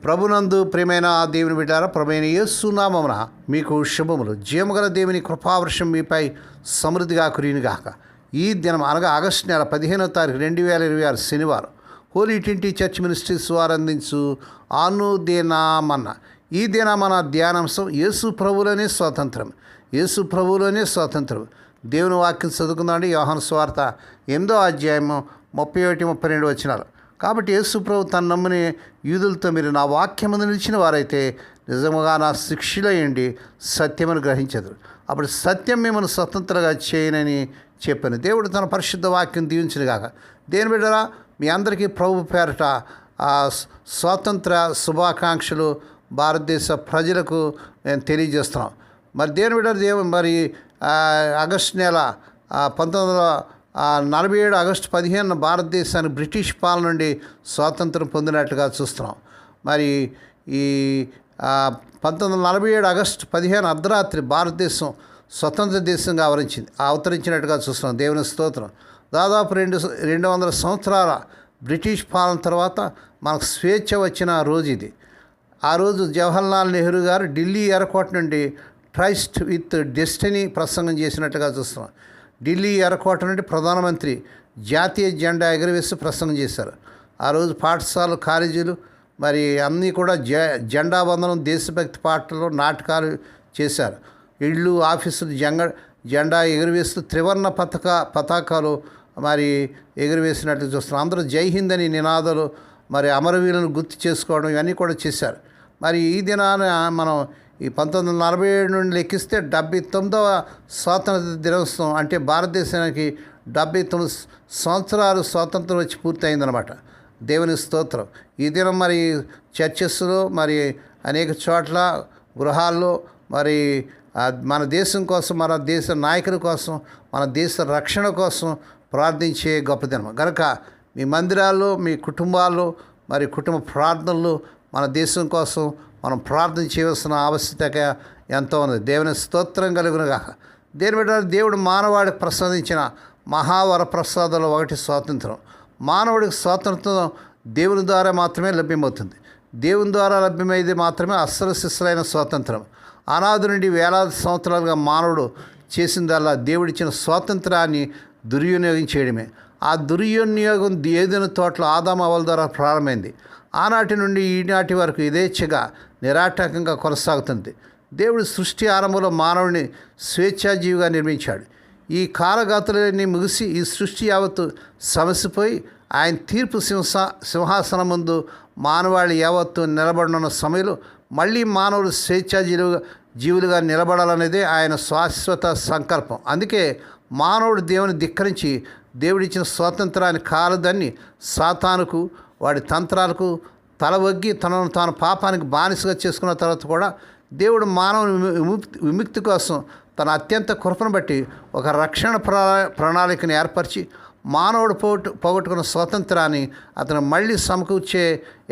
ప్రభునందు ప్రియమైన దేవుని బిడ్డారా, ప్రభువైన యేసు నామమున మీకు శుభములు. జీవముగల దేవుని కృపావర్షం మీపై సమృద్ధిగా కురియునుగాక. ఈ దినం అనగా ఆగస్టు నెల 15వ తారీఖు 2026 శనివారం హోలీ ట్రింటీ చర్చ్ మినిస్ట్రీస్ వారు అందించు అనుదినమన్న ఈ దిన మన ధ్యానాంశం యేసు ప్రభువులోనే స్వాతంత్రం. యేసు ప్రభువులోనే స్వాతంత్రం. దేవుని వాక్యం చదువుకుందామండి. యోహాను సువార్త 8వ అధ్యాయము 31-32 వచనాలు. కాబట్టి యేసు ప్రభు తన నమ్మిన యూదులతో, మీరు నా వాక్యమందు నిలిచిన వారైతే నిజముగా నా శిక్షలయ్యండి, సత్యమును గ్రహించదు, అప్పుడు సత్యం మిమ్మల్ని స్వతంత్రంగా చేయనని చెప్పాను. దేవుడు తన పరిశుద్ధ వాక్యం దీవించిన గాక. దేని బిడ్డరా, మీ అందరికీ ప్రభు పేరట స్వాతంత్ర శుభాకాంక్షలు భారతదేశ ప్రజలకు నేను తెలియజేస్తున్నాం. మరి దేని బిడ్డ మరి ఆగస్టు నెల 1947 ఆగస్టు 15 భారతదేశానికి బ్రిటిష్ పాలన నుండి స్వాతంత్రం పొందినట్లుగా చూస్తున్నాం. మరి ఈ 1947 ఆగస్టు 15 అర్ధరాత్రి భారతదేశం స్వతంత్ర దేశంగా అవతరించినట్టుగా చూస్తున్నాం. దేవుని స్తోత్రం. దాదాపు 200 సంవత్సరాల బ్రిటిష్ పాలన తర్వాత మనకు స్వేచ్ఛ వచ్చిన రోజు ఇది. ఆ రోజు జవహర్లాల్ నెహ్రూ గారు ఢిల్లీ ఎయిర్పోర్ట్ నుండి ట్రైస్ట్ విత్ డెస్టినీ ప్రసంగం చేసినట్టుగా చూస్తున్నాం. ఢిల్లీ ఎయిర్పోర్ట్ నుండి ప్రధానమంత్రి జాతీయ జెండా ఎగురవేసి ప్రసంగం చేశారు. ఆ రోజు పాఠశాలలు, కాలేజీలు మరి అన్నీ కూడా జెండా వందనం, దేశభక్తి పాటలు, నాటకాలు చేశారు. ఇళ్ళు, ఆఫీసులు జెండా ఎగురవేస్తూ త్రివర్ణ పతాకాలు మరి ఎగురవేసినట్లు చూస్తున్నాం. అందరూ జై హింద్ అని నినాదాలు, మరి అమరవీరులను గుర్తు చేసుకోవడం, ఇవన్నీ కూడా చేశారు. మరి ఈ దినాన మనం ఈ 1947 నుండి లెక్కిస్తే 79వ స్వాతంత్ర దినోత్సవం, అంటే భారతదేశానికి 79 సంవత్సరాలు స్వాతంత్రం వచ్చి పూర్తయిందనమాట. దేవుని స్తోత్రం. ఈ దినం మరి చర్చెస్లో, మరి అనేక చోట్ల గృహాల్లో మరి మన దేశం కోసం, మన దేశ నాయకుల కోసం, మన దేశ రక్షణ కోసం ప్రార్థించే గొప్ప దినం కనుక మీ మందిరాల్లో, మీ కుటుంబాల్లో మరి కుటుంబ ప్రార్థనలు మన దేశం కోసం మనం ప్రార్థన చేయవలసిన ఆవశ్యకత ఎంతో ఉంది. దేవుని స్తోత్రం కలుగునుగాక. దేని బిడ్డ, దేవుడు మానవాడికి ప్రసాదించిన మహావర ప్రసాదాలు ఒకటి స్వాతంత్రం. మానవుడికి స్వాతంత్రం దేవుని ద్వారా మాత్రమే లభ్యమవుతుంది. దేవుని ద్వారా లభ్యమైంది మాత్రమే అస్సలు శిస్సులైన స్వాతంత్రం. అనాది నుండి వేలాది సంవత్సరాలుగా మానవుడు చేసిందల్లా దేవుడిచ్చిన స్వాతంత్రాన్ని దుర్వినియోగం చేయడమే. ఆ దుర్వినియోగం ఏదైనా తోటలో ఆదాము అవ్వల ద్వారా ప్రారంభమైంది. ఆనాటి నుండి ఈనాటి వరకు యథేచ్ఛగా నిరాటకంగా కొనసాగుతుంది. దేవుడు సృష్టి ఆరంభంలో మానవుడిని స్వేచ్ఛాజీవిగా నిర్మించాడు. ఈ కాలగాతులన్నీ ముగిసి ఈ సృష్టి యావత్తు సమసిపోయి ఆయన తీర్పు సింహాసనం ముందు మానవాళి యావత్తు నిలబడనున్న సమయంలో మళ్ళీ మానవుడు జీవులుగా నిలబడాలనేదే ఆయన శాశ్వత సంకల్పం. అందుకే మానవుడు దేవుని ధిక్కరించి దేవుడిచ్చిన స్వాతంత్రాన్ని కాలదాన్ని సాతానుకు, వాడి తంత్రాలకు తల వగ్గి తనను తాను పాపానికి బానిసగా చేసుకున్న తర్వాత కూడా దేవుడు మానవుని విముక్తి కోసం తన అత్యంత కృపను బట్టి ఒక రక్షణ ప్రణాళికను ఏర్పరిచి మానవుడు పోగొట్టుకున్న స్వాతంత్రాన్ని అతను మళ్ళీ సమకూర్చే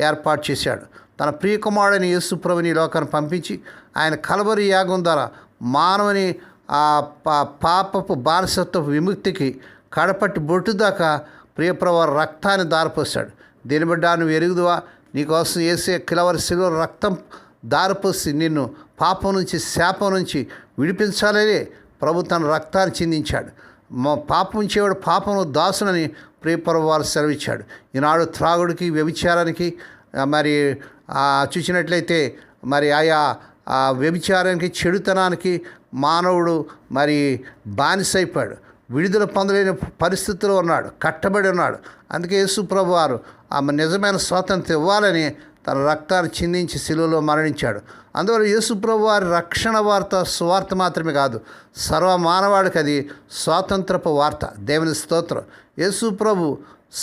ఏర్పాటు చేశాడు. తన ప్రియకుమారుడైన యేసు ప్రభుని లోకాన్ని పంపించి ఆయన కల్వరి యాగం ద్వారా మానవుని పాపపు బానిసత్వపు విముక్తికి కడపట్టి బొట్టు దాకా ప్రియప్రభు రక్తాన్ని దారిపోసాడు. దీని బిడ్డ, నువ్వు ఎరుగుదువా? నీకోసం వేసే కిలవరి శిలువ రక్తం దారిపోసి నిన్ను పాపం నుంచి, శాపం నుంచి విడిపించాలనే ప్రభు తన రక్తాన్ని చిందించాడు. పాపం చేయవాడు పాపంలో దాసునని ప్రియప్రభు వారు సెలవిచ్చాడు. ఈనాడు త్రాగుడికి, వ్యభిచారానికి మరి చూసినట్లయితే మరి ఆయా వ్యభిచారానికి, చెడుతనానికి మానవుడు మరి బానిసైపోయాడు. విడుదల పొందలేని పరిస్థితిలో ఉన్నాడు, కట్టబడి ఉన్నాడు. అందుకే యేసు ప్రభు వారు ఆమె నిజమైన స్వాతంత్రం ఇవ్వాలని తన రక్తాన్ని చిందించి శిలువలో మరణించాడు. అందువల్ల యేసు ప్రభు వారి రక్షణ వార్త సువార్త మాత్రమే కాదు, సర్వ మానవాడికి అది స్వాతంత్రపు వార్త. దేవుని స్తోత్రం. యేసు ప్రభు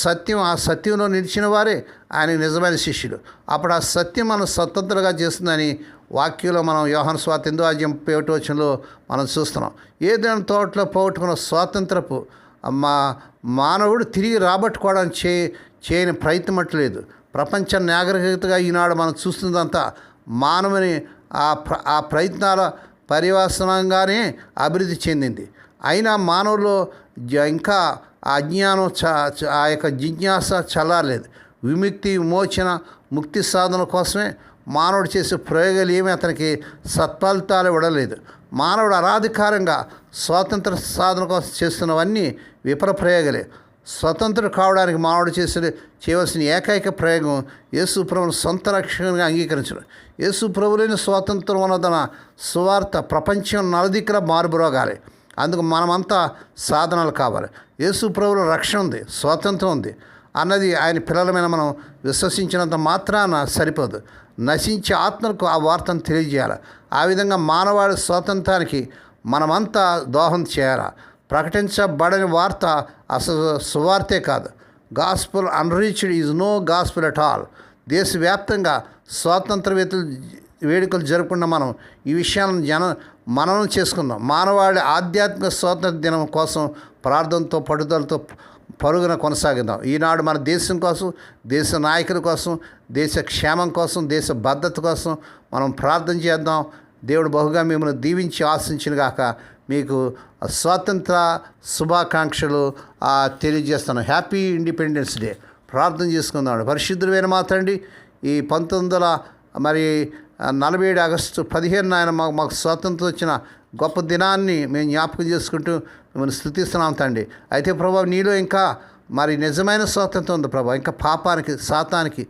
సత్యం, ఆ సత్యంలో నిలిచిన వారే ఆయనకు నిజమైన శిష్యులు. అప్పుడు ఆ సత్యం మనం స్వతంత్రంగా చేస్తుందని వాక్యంలో మనం యోహాను సువార్త 8వ అధ్యాయం 31వ వచనంలో మనం చూస్తున్నాం. ఏదైనా తోటలో పోగొట్టుకున్న స్వాతంత్రపు మానవుడు తిరిగి రాబట్టుకోవడానికి చేయని ప్రయత్నం అట్లేదు. ప్రపంచ నాగరికతగా ఈనాడు మనం చూస్తుందంతా మానవుని ఆ ప్రయత్నాల పర్యవసనంగానే అభివృద్ధి చెందింది. అయినా మానవుల్లో ఇంకా అజ్ఞానం, ఆ యొక్క జిజ్ఞాస చల్లారలేదు. విముక్తి, విమోచన, ముక్తి సాధన కోసమే మానవుడు చేసే ప్రయోగాలు ఏమీ అతనికి సత్ఫలితాలు ఇవ్వలేదు. మానవుడు అరాధికారంగా స్వాతంత్ర సాధన కోసం చేస్తున్నవన్నీ విఫల ప్రయోగాలే. స్వతంత్రుడు కావడానికి మానవుడు చేయవలసిన ఏకైక ప్రయోగం యేసు ప్రభువును సొంత రక్షణగా అంగీకరించడం. యేసు ప్రభువులోని స్వాతంత్రం ఉన్నదన్న సువార్త ప్రపంచం నలుదిక్కులా మారుబ్రోగాలి. అందుకు మనమంతా సాధనలు కావాలి. యేసు ప్రభువులో రక్షణ ఉంది, స్వాతంత్రం ఉంది అన్నది ఆయన పిల్లలమైన మనం విశ్వసించినంత మాత్రాన సరిపోదు. నశించే ఆత్మలకు ఆ వార్తను తెలియజేయాలి. ఆ విధంగా మానవాళి స్వాతంత్రానికి మనమంతా దోహం చేయాలి. ప్రకటించబడని వార్త అసలు సువార్తే కాదు. Gospel unreached is no gospel at all. దేశవ్యాప్తంగా స్వాతంత్ర వేడుకలు జరుపుకున్న మనం ఈ విషయాలను మననం చేసుకుందాం. మానవాళి ఆధ్యాత్మిక స్వాతంత్ర దినం కోసం ప్రార్థనతో పట్టుదలతో పరుగున కొనసాగిద్దాం. ఈనాడు మన దేశం కోసం, దేశ నాయకుల కోసం, దేశ క్షేమం కోసం, దేశ భద్రత కోసం మనం ప్రార్థన చేద్దాం. దేవుడు బహుగా మిమ్మల్ని దీవించి ఆశించినగాక. మీకు స్వాతంత్ర శుభాకాంక్షలు తెలియజేస్తాను. Happy independence day. ప్రార్థన చేసుకుందాం. పరిశుద్ధుడైన మా తండ్రి, ఈ 1947 ఆగస్టు 15 ఆయన మాకు స్వాతంత్రం వచ్చిన గొప్ప దినాన్ని మేము జ్ఞాపకం చేసుకుంటూ మిమ్మల్ని స్తుతిస్తున్నాం తండ్రి. అయితే ప్రభా, నీలో ఇంకా నిజమైన స్వాతంత్రం ఉంది ప్రభా. ఇంకా పాపానికి, సాతానికి,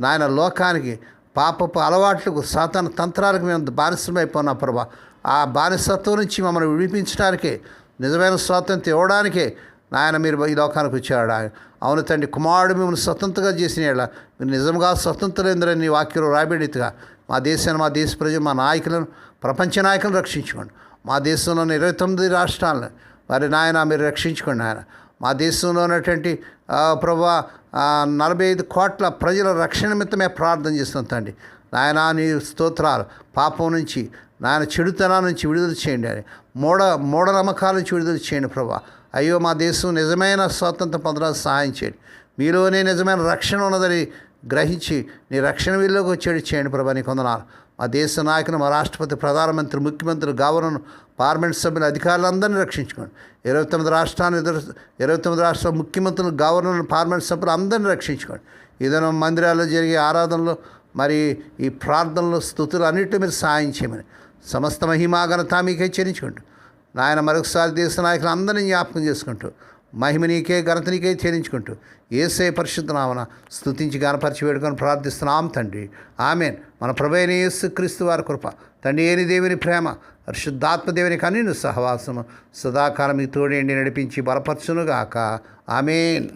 నాయన లోకానికి, పాపపు అలవాట్లకు, సాతాన తంత్రాలకు మేము బానిసమైపోయినా ప్రభా. ఆ బానిసత్వం నుంచి మమ్మల్ని విడిపించడానికే, నిజమైన స్వాతంత్రం ఇవ్వడానికే నాయన మీరు ఈ లోకానికి వచ్చాడు. అవును తండ్రి, కుమారుడు మిమ్మల్ని స్వతంత్రంగా చేసిన మీరు నిజంగా స్వతంత్రులేంద్రని నీ వాక్యంలో రాబడిగా మా దేశాన్ని, మా దేశ ప్రజలు, మా నాయకులను, ప్రపంచ నాయకులను రక్షించుకోండి. మా దేశంలోని 29 రాష్ట్రాలను నాయన మీరు రక్షించుకోండి. ఆయన మా దేశంలో ఉన్నటువంటి ప్రభా 45 కోట్ల ప్రజల రక్షణ నిమిత్తమే ప్రార్థన చేస్తున్నాం తండ్రి. నాయన నీ స్తోత్రాలు. పాపం నుంచి, నాయన చెడుతనం నుంచి విడుదల చేయండి. అని మూఢనమ్మకాల నుంచి విడుదల చేయండి ప్రభా. అయ్యో, మా దేశం నిజమైన స్వాతంత్రం పొందడానికి సహాయం చేయండి. మీలోనే నిజమైన రక్షణ ఉన్నదని గ్రహించి నీ రక్షణ వీళ్ళలోకి వచ్చేది చేయండి ప్రభా. నీ కొందనాలు. మా దేశ నాయకులు, మా రాష్ట్రపతి, ప్రధానమంత్రి, ముఖ్యమంత్రి, గవర్నర్, పార్లమెంట్ సభ్యులు, అధికారులందరినీ రక్షించుకోండి. 29 రాష్ట్రాల ముఖ్యమంత్రులు, గవర్నర్లు, పార్లమెంట్ సభ్యులు అందరినీ రక్షించుకోండి. ఏదైనా మందిరాల్లో జరిగే ఆరాధనలు, ఈ ప్రార్థనలు, స్తుతులు అన్నింటినీ మీరు సహాయం చేయమని సమస్త మహిమాఘనత మీకే చెల్లించుకుంటూ నాయన మరొకసారి దేశ నాయకులు అందరినీ జ్ఞాపకం చేసుకుంటూ మహిమ నీకే, ఘనత నీకే చెల్లించుకుంటూ యేసయ్య పరిశుద్ధ నామమున స్తుతించి గణపరిచి వేడుకొని ప్రార్థిస్తున్నాం తండ్రి. ఆమేన్. మన ప్రభువైన యేసుక్రీస్తు వారి కృప, తండ్రి అయిన దేవుని ప్రేమ, పరిశుద్ధాత్మ దేవుని కన్నుల సహవాసము సదాకాలం మీ తోడేండి నడిపించి బలపరచునుగాక. ఆమేన్.